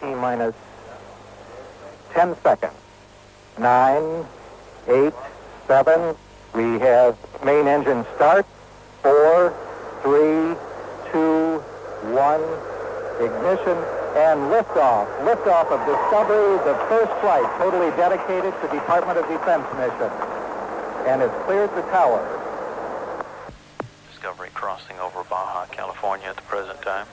T-minus 10 seconds. 9, 8, 7. We have main engine start. 4, 3, 2, 1. Ignition and liftoff. Liftoff of Discovery, the first flight totally dedicated to Department of Defense mission. And it's cleared the tower. Discovery crossing over Baja, California at the present time.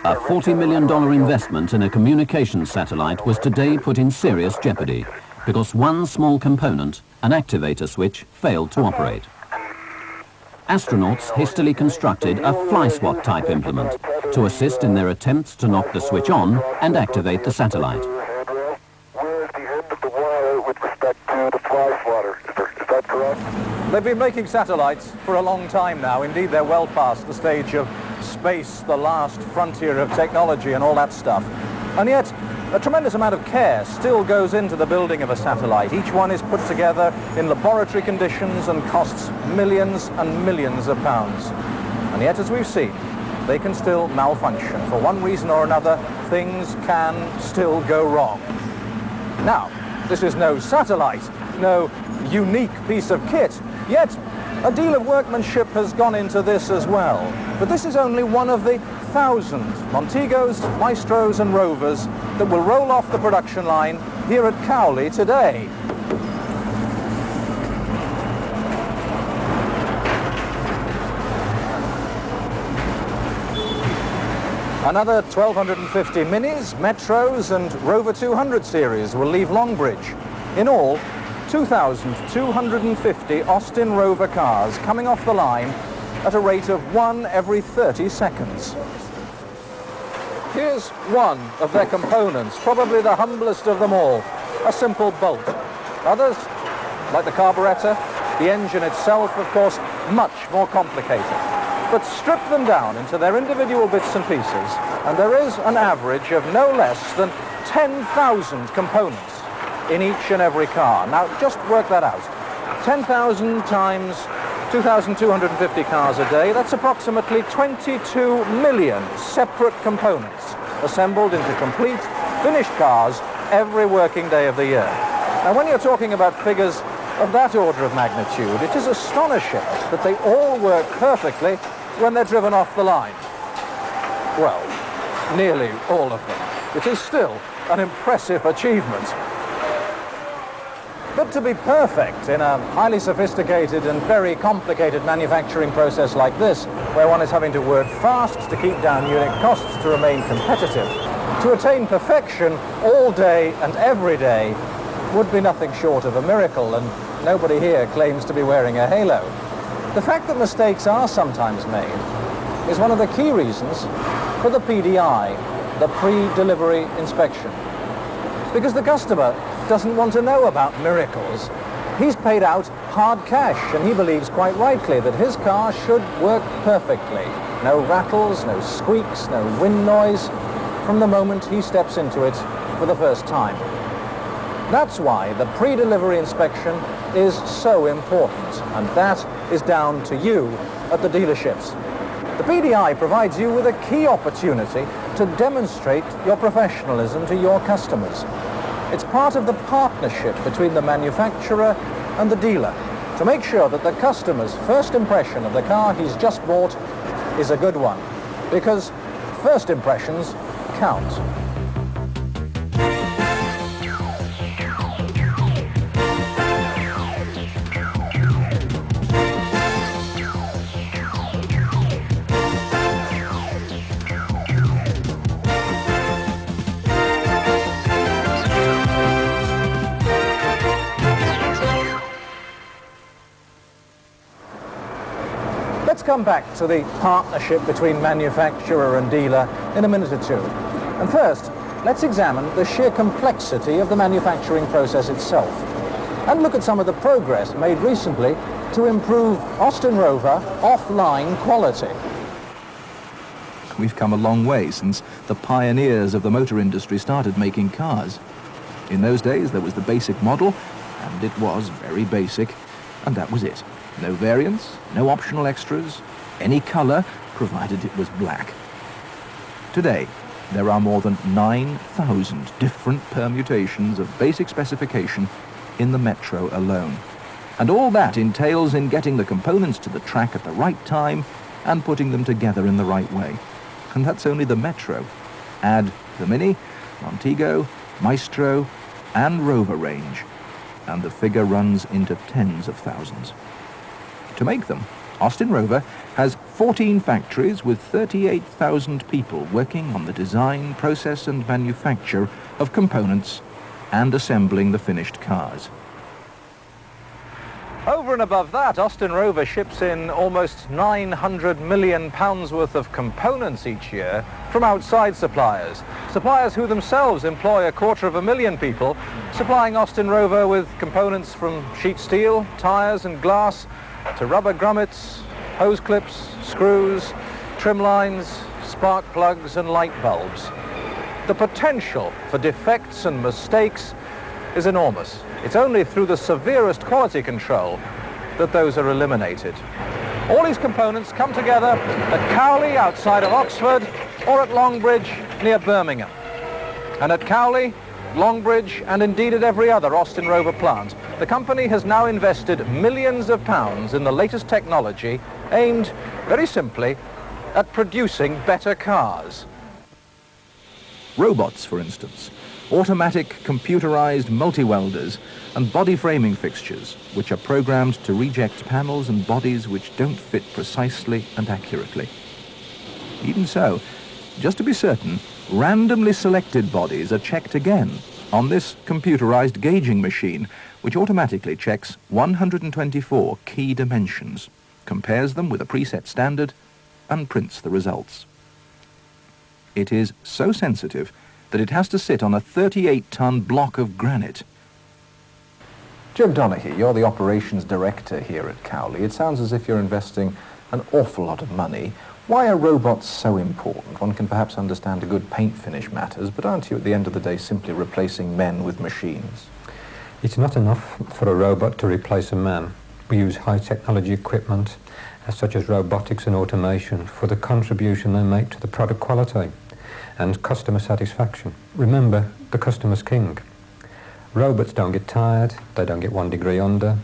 A $40 million investment in a communications satellite was today put in serious jeopardy because one small component, an activator switch, failed to operate. Astronauts hastily constructed a fly-swat type implement to assist in their attempts to knock the switch on and activate the satellite. Where is the end of the wire with respect to the fly swatter? Is that correct? They've been making satellites for a long time now. Indeed, they're well past the stage of space, the last frontier of technology and all that stuff. And yet, a tremendous amount of care still goes into the building of a satellite. Each one is put together in laboratory conditions and costs millions and millions of pounds. And yet, as we've seen, they can still malfunction. For one reason or another, things can still go wrong. Now, this is no satellite, no unique piece of kit, yet a deal of workmanship has gone into this as well. But this is only one of the thousands Montegos, Maestros and Rovers that will roll off the production line here at Cowley today. Another 1,250 Minis, Metros and Rover 200 series will leave Longbridge. In all, 2,250 Austin Rover cars coming off the line at a rate of 1 every 30 seconds. Here's one of their components, probably the humblest of them all, a simple bolt. Others, like the carburetor, the engine itself, of course, much more complicated. But strip them down into their individual bits and pieces, and there is an average of no less than 10,000 components in each and every car. Now, just work that out. 10,000 times 2,250 cars a day, that's approximately 22 million separate components assembled into complete, finished cars every working day of the year. Now, when you're talking about figures of that order of magnitude, it is astonishing that they all work perfectly when they're driven off the line. Well, nearly all of them. It is still an impressive achievement. But to be perfect in a highly sophisticated and very complicated manufacturing process like this, where one is having to work fast to keep down unit costs to remain competitive, to attain perfection all day and every day would be nothing short of a miracle, and nobody here claims to be wearing a halo. The fact that mistakes are sometimes made is one of the key reasons for the PDI, the pre-delivery inspection. Because the customer doesn't want to know about miracles. He's paid out hard cash, and he believes quite rightly that his car should work perfectly. No rattles, no squeaks, no wind noise from the moment he steps into it for the first time. That's why the pre-delivery inspection is so important, and that is down to you at the dealerships. The PDI provides you with a key opportunity to demonstrate your professionalism to your customers. It's part of the partnership between the manufacturer and the dealer to make sure that the customer's first impression of the car he's just bought is a good one, because first impressions count. Let's come back to the partnership between manufacturer and dealer in a minute or two. And first, let's examine the sheer complexity of the manufacturing process itself and look at some of the progress made recently to improve Austin Rover offline quality. We've come a long way since the pioneers of the motor industry started making cars. In those days, there was the basic model, and it was very basic, and that was it. No variants, no optional extras, any color, provided it was black. Today, there are more than 9,000 different permutations of basic specification in the Metro alone. And all that entails in getting the components to the track at the right time and putting them together in the right way. And that's only the Metro. Add the Mini, Montego, Maestro and Rover range, and the figure runs into tens of thousands. To make them, Austin Rover has 14 factories with 38,000 people working on the design, process and manufacture of components and assembling the finished cars. Over and above that, Austin Rover ships in almost £900 million worth of components each year from outside suppliers. Suppliers who themselves employ 250,000 people, supplying Austin Rover with components from sheet steel, tyres and glass, to rubber grommets, hose clips, screws, trim lines, spark plugs and light bulbs. The potential for defects and mistakes is enormous. It's only through the severest quality control that those are eliminated. All these components come together at Cowley outside of Oxford or at Longbridge near Birmingham. And at Cowley, Longbridge and indeed at every other Austin Rover plant, the company has now invested millions of pounds in the latest technology aimed, very simply, at producing better cars. Robots, for instance, automatic computerized multi-welders and body framing fixtures which are programmed to reject panels and bodies which don't fit precisely and accurately. Even so, just to be certain, randomly selected bodies are checked again on this computerized gauging machine which automatically checks 124 key dimensions, compares them with a preset standard and prints the results. It is so sensitive that it has to sit on a 38-ton block of granite. Jim Donaghy, you're the operations director here at Cowley. It sounds as if you're investing an awful lot of money. Why are robots so important? One can perhaps understand a good paint finish matters, but aren't you at the end of the day simply replacing men with machines? It's not enough for a robot to replace a man. We use high technology equipment, such as robotics and automation, for the contribution they make to the product quality and customer satisfaction. Remember, the customer's king. Robots don't get tired, they don't get 1 degree under.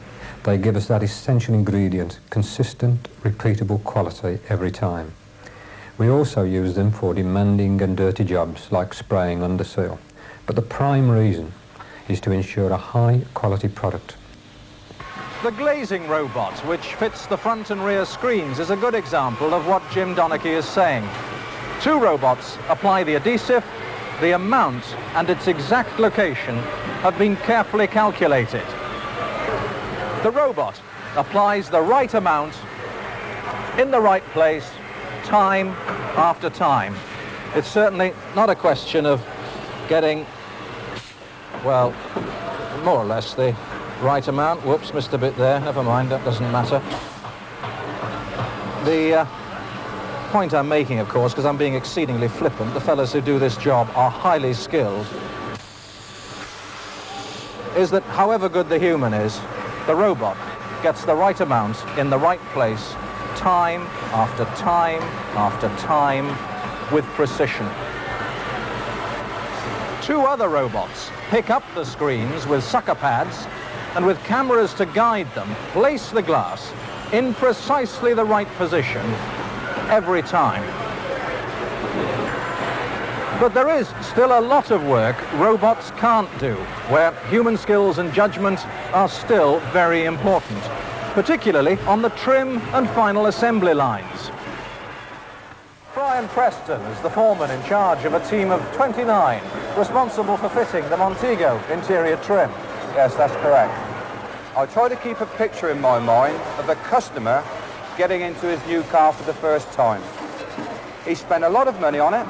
They give us that essential ingredient, consistent, repeatable quality every time. We also use them for demanding and dirty jobs like spraying under seal. But the prime reason is to ensure a high quality product. The glazing robot, which fits the front and rear screens, is a good example of what Jim Donaghy is saying. 2 robots apply the adhesive. The amount and its exact location have been carefully calculated. The robot applies the right amount in the right place, time after time. It's certainly not a question of getting, well, more or less the right amount. Whoops, missed a bit there. Never mind, that doesn't matter. The point I'm making, of course, because I'm being exceedingly flippant, the fellows who do this job are highly skilled, is that however good the human is, the robot gets the right amount in the right place, time after time after time, with precision. 2 other robots pick up the screens with sucker pads and with cameras to guide them, place the glass in precisely the right position every time. But there is still a lot of work robots can't do, where human skills and judgment are still very important, particularly on the trim and final assembly lines. Brian Preston is the foreman in charge of a team of 29, responsible for fitting the Montego interior trim. Yes, that's correct. I try to keep a picture in my mind of a customer getting into his new car for the first time. He spent a lot of money on it,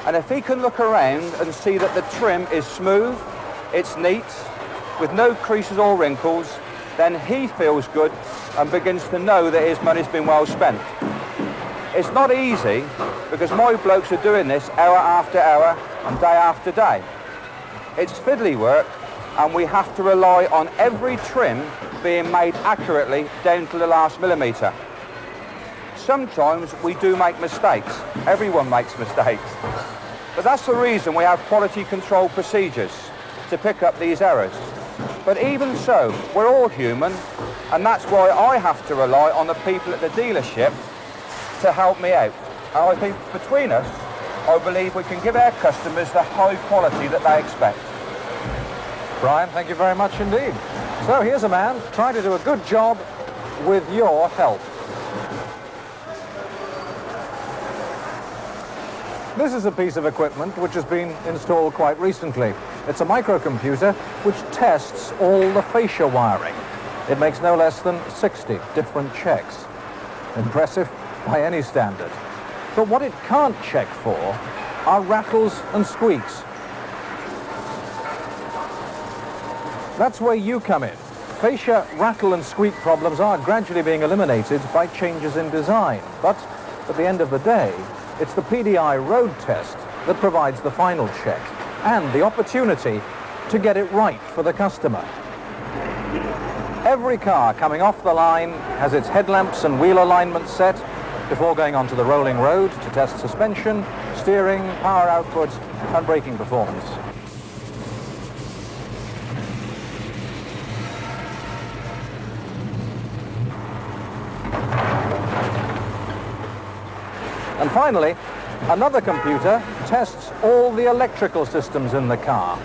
and if he can look around and see that the trim is smooth, it's neat, with no creases or wrinkles, then he feels good and begins to know that his money's been well spent. It's not easy, because my blokes are doing this hour after hour and day after day. It's fiddly work, and we have to rely on every trim being made accurately down to the last millimetre. sometimes we do make mistakes. Everyone makes mistakes. But that's the reason we have quality control procedures, to pick up these errors. But even so, we're all human, and that's why I have to rely on the people at the dealership to help me out. And I think between us, I believe we can give our customers the high quality that they expect. Brian, thank you very much indeed. So here's a man trying to do a good job with your help. This is a piece of equipment which has been installed quite recently. It's a microcomputer which tests all the fascia wiring. It makes no less than 60 different checks. Impressive by any standard. But what it can't check for are rattles and squeaks. That's where you come in. Fascia rattle and squeak problems are gradually being eliminated by changes in design. But at the end of the day, it's the Pdi Road Test that provides the final check and the opportunity to get it right for the customer. Every car coming off the line has its headlamps and wheel alignment set before going onto the rolling road to test suspension, steering, power output and braking performance. And finally, another computer tests all the electrical systems in the car.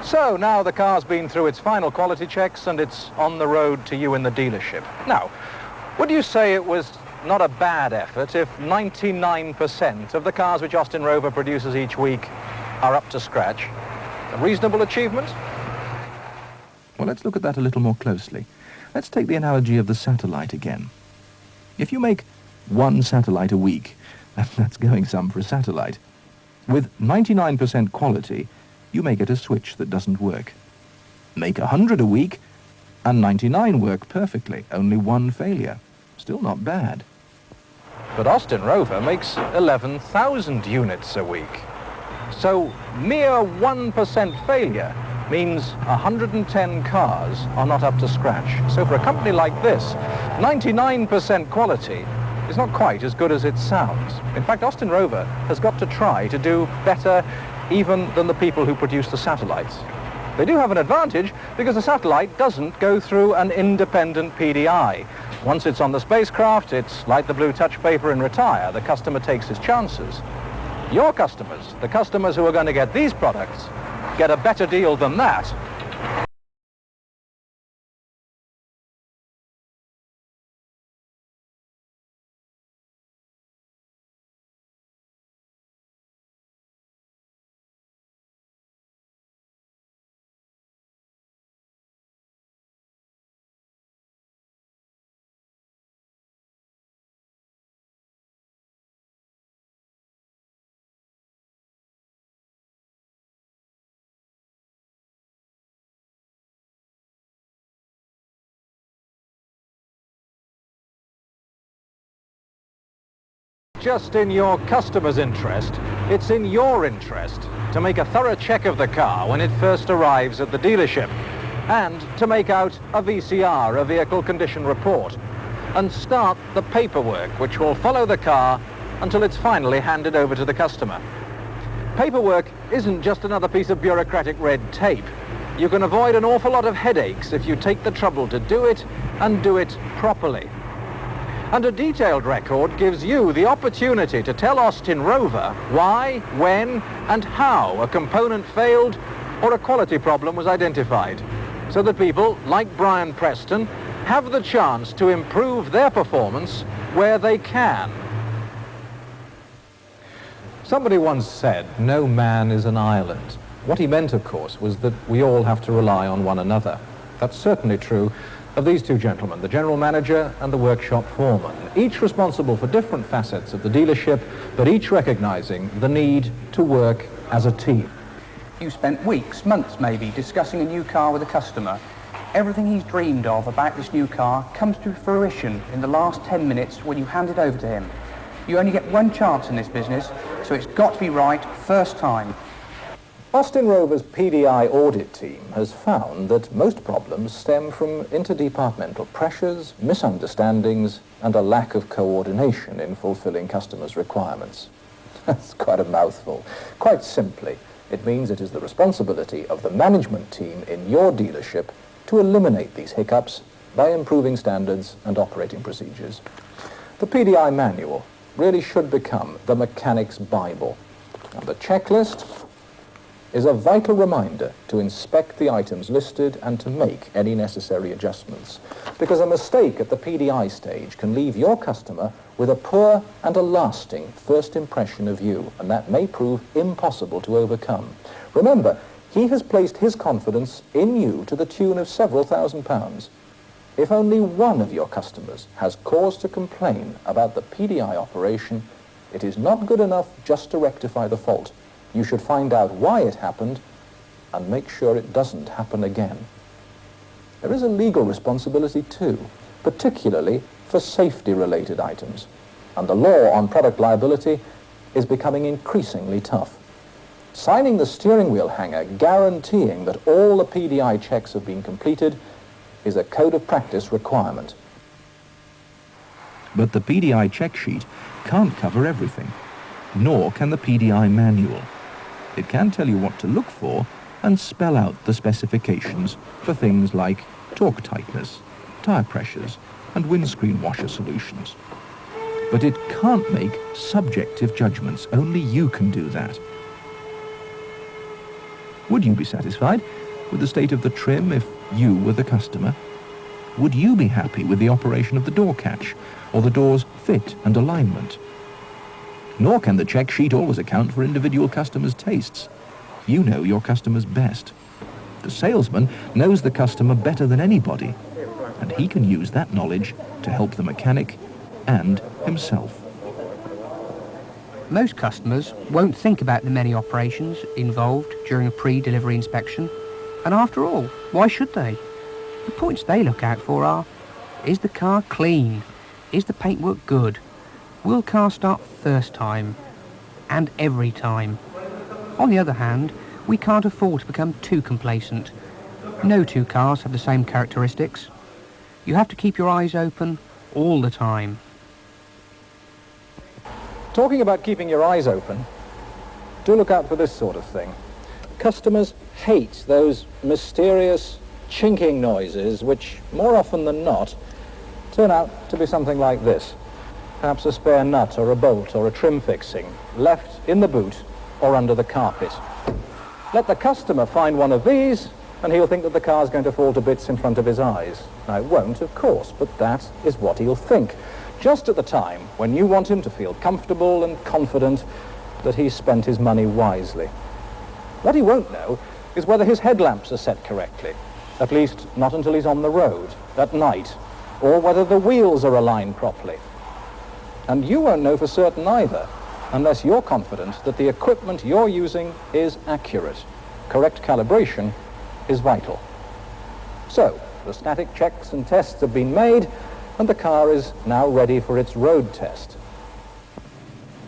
So now the car's been through its final quality checks and it's on the road to you in the dealership. Now, would you say it was not a bad effort if 99% of the cars which Austin Rover produces each week are up to scratch? A reasonable achievement? Well, let's look at that a little more closely. Let's take the analogy of the satellite again. If you make one satellite a week, that's going some for a satellite, with 99% quality, you may get a switch that doesn't work. Make 100 a week, and 99 work perfectly, only one failure. Still not bad. But Austin Rover makes 11,000 units a week. So mere 1% failure means 110 cars are not up to scratch. So for a company like this, 99% quality is not quite as good as it sounds. In fact, Austin Rover has got to try to do better even than the people who produce the satellites. They do have an advantage because the satellite doesn't go through an independent PDI. Once it's on the spacecraft, it's like the blue touch paper in Retire. The customer takes his chances. Your customers, the customers who are going to get these products, get a better deal than that. Just in your customer's interest, it's in your interest to make a thorough check of the car when it first arrives at the dealership and to make out a VCR, a vehicle condition report, and start the paperwork which will follow the car until it's finally handed over to the customer. Paperwork isn't just another piece of bureaucratic red tape. You can avoid an awful lot of headaches if you take the trouble to do it and do it properly. And a detailed record gives you the opportunity to tell Austin Rover why, when, and how a component failed or a quality problem was identified, so that people like Brian Preston have the chance to improve their performance where they can. Somebody once said, "No man is an island." What he meant, of course, was that we all have to rely on one another. That's certainly true of these two gentlemen, the general manager and the workshop foreman, each responsible for different facets of the dealership, but each recognizing the need to work as a team. You spent weeks, months maybe, discussing a new car with a customer. Everything he's dreamed of about this new car comes to fruition in the last 10 minutes when you hand it over to him. You only get one chance in this business, so it's got to be right first time. Austin Rover's PDI audit team has found that most problems stem from interdepartmental pressures, misunderstandings, and a lack of coordination in fulfilling customers' requirements. That's quite a mouthful. Quite simply, it means it is the responsibility of the management team in your dealership to eliminate these hiccups by improving standards and operating procedures. The PDI manual really should become the mechanic's Bible. And the checklist is a vital reminder to inspect the items listed and to make any necessary adjustments. Because a mistake at the PDI stage can leave your customer with a poor and a lasting first impression of you, and that may prove impossible to overcome. Remember, he has placed his confidence in you to the tune of several £1,000s. If only one of your customers has cause to complain about the PDI operation, it is not good enough just to rectify the fault. You should find out why it happened and make sure it doesn't happen again. There is a legal responsibility too, particularly for safety-related items, and the law on product liability is becoming increasingly tough. Signing the steering wheel hanger guaranteeing that all the PDI checks have been completed is a code of practice requirement. But the PDI check sheet can't cover everything, nor can the PDI manual. It can tell you what to look for and spell out the specifications for things like torque tightness, tyre pressures, and windscreen washer solutions. But it can't make subjective judgments. Only you can do that. Would you be satisfied with the state of the trim if you were the customer? Would you be happy with the operation of the door catch or the door's fit and alignment? Nor can the check sheet always account for individual customers' tastes. You know your customers best. The salesman knows the customer better than anybody, and he can use that knowledge to help the mechanic and himself. Most customers won't think about the many operations involved during a pre-delivery inspection. And after all, why should they? The points they look out for are, is the car clean? Is the paintwork good? Will car start first time? And every time? On the other hand, we can't afford to become too complacent. No two cars have the same characteristics. You have to keep your eyes open all the time. Talking about keeping your eyes open, do look out for this sort of thing. Customers hate those mysterious chinking noises which, more often than not, turn out to be something like this. Perhaps a spare nut or a bolt or a trim fixing left in the boot or under the carpet. Let the customer find one of these and he'll think that the car's going to fall to bits in front of his eyes. Now, it won't, of course, but that is what he'll think. Just at the time when you want him to feel comfortable and confident that he's spent his money wisely. What he won't know is whether his headlamps are set correctly, at least not until he's on the road, at night, or whether the wheels are aligned properly. And you won't know for certain either, unless you're confident that the equipment you're using is accurate. Correct calibration is vital. So, the static checks and tests have been made, and the car is now ready for its road test.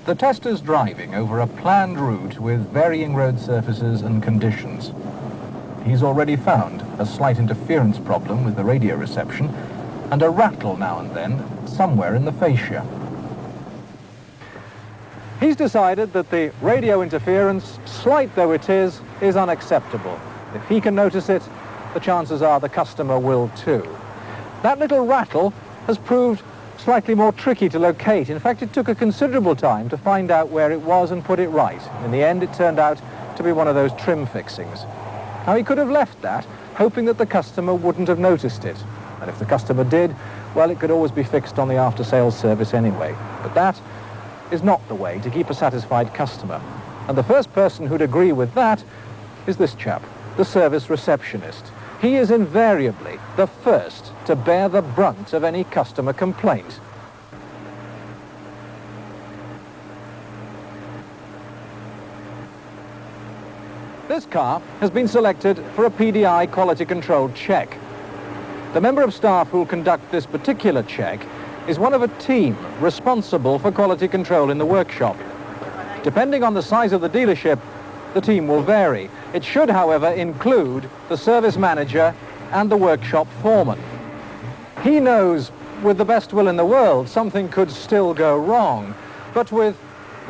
The tester's driving over a planned route with varying road surfaces and conditions. He's already found a slight interference problem with the radio reception and a rattle now and then somewhere in the fascia. He's decided that the radio interference, slight though it is unacceptable. If he can notice it, the chances are the customer will too. That little rattle has proved slightly more tricky to locate. In fact, it took a considerable time to find out where it was and put it right. In the end, it turned out to be one of those trim fixings. Now, he could have left that, hoping that the customer wouldn't have noticed it. And if the customer did, well, it could always be fixed on the after-sales service anyway. But that is not the way to keep a satisfied customer. And the first person who'd agree with that is this chap, the service receptionist. He is invariably the first to bear the brunt of any customer complaint. This car has been selected for a PDI quality control check. The member of staff who will conduct this particular check is one of a team responsible for quality control in the workshop. Depending on the size of the dealership The team will vary. It should, however, include the service manager and the workshop foreman. He knows, with the best will in the world, something could still go wrong, but with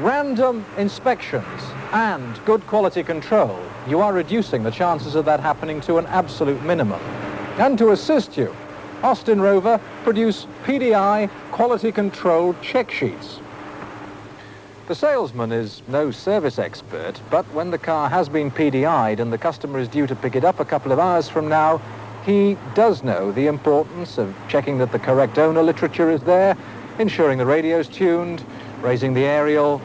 random inspections and good quality control, you are reducing the chances of that happening to an absolute minimum. And to assist you, Austin Rover produce PDI quality control check sheets. The salesman is no service expert, but when the car has been PDI'd and the customer is due to pick it up a couple of hours from now, he does know the importance of checking that the correct owner literature is there, ensuring the radio's tuned, raising the aerial,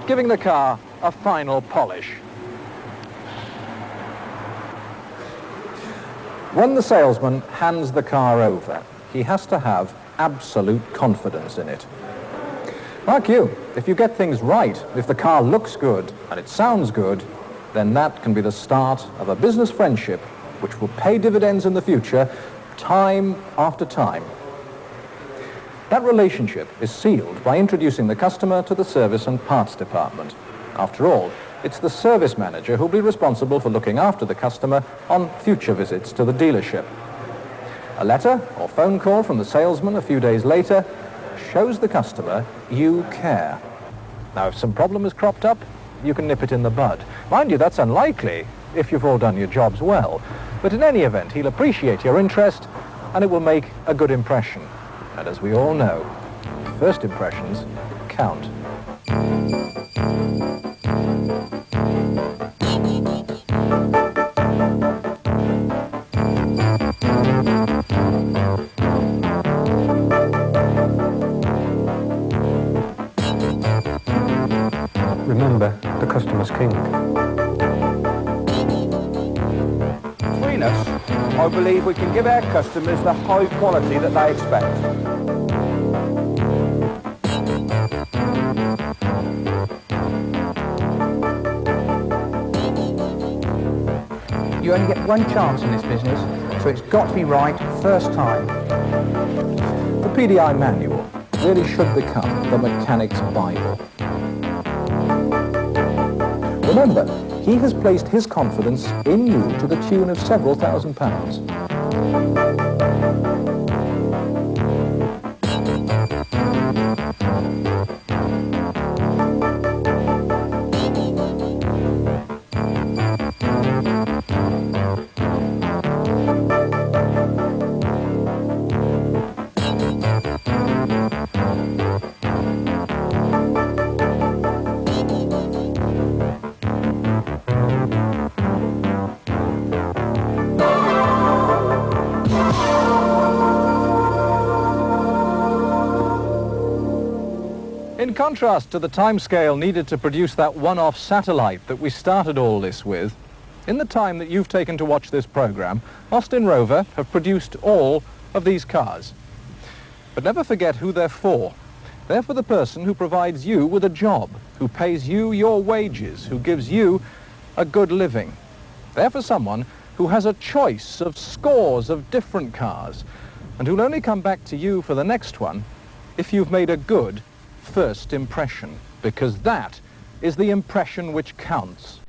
giving the car a final polish. When the salesman hands the car over, he has to have absolute confidence in it. Like you, if you get things right, if the car looks good and it sounds good, then that can be the start of a business friendship which will pay dividends in the future, time after time. That relationship is sealed by introducing the customer to the service and parts department. After all, it's the service manager who'll be responsible for looking after the customer on future visits to the dealership. A letter or phone call from the salesman a few days later shows the customer you care. Now, if some problem has cropped up, you can nip it in the bud. Mind you, that's unlikely if you've all done your jobs well. But in any event, he'll appreciate your interest and it will make a good impression. And as we all know, first impressions count. Remember, the customer's king. Between us, I believe we can give our customers the high quality that they expect. You only get one chance in this business, so it's got to be right first time. The PDI manual really should become the mechanic's Bible. Remember, he has placed his confidence in you to the tune of several £1,000s. In contrast to the timescale needed to produce that one-off satellite that we started all this with, in the time that you've taken to watch this program, Austin Rover have produced all of these cars. But never forget who they're for. They're for the person who provides you with a job, who pays you your wages, who gives you a good living. They're for someone who has a choice of scores of different cars and who'll only come back to you for the next one if you've made a good first impression, because that is the impression which counts.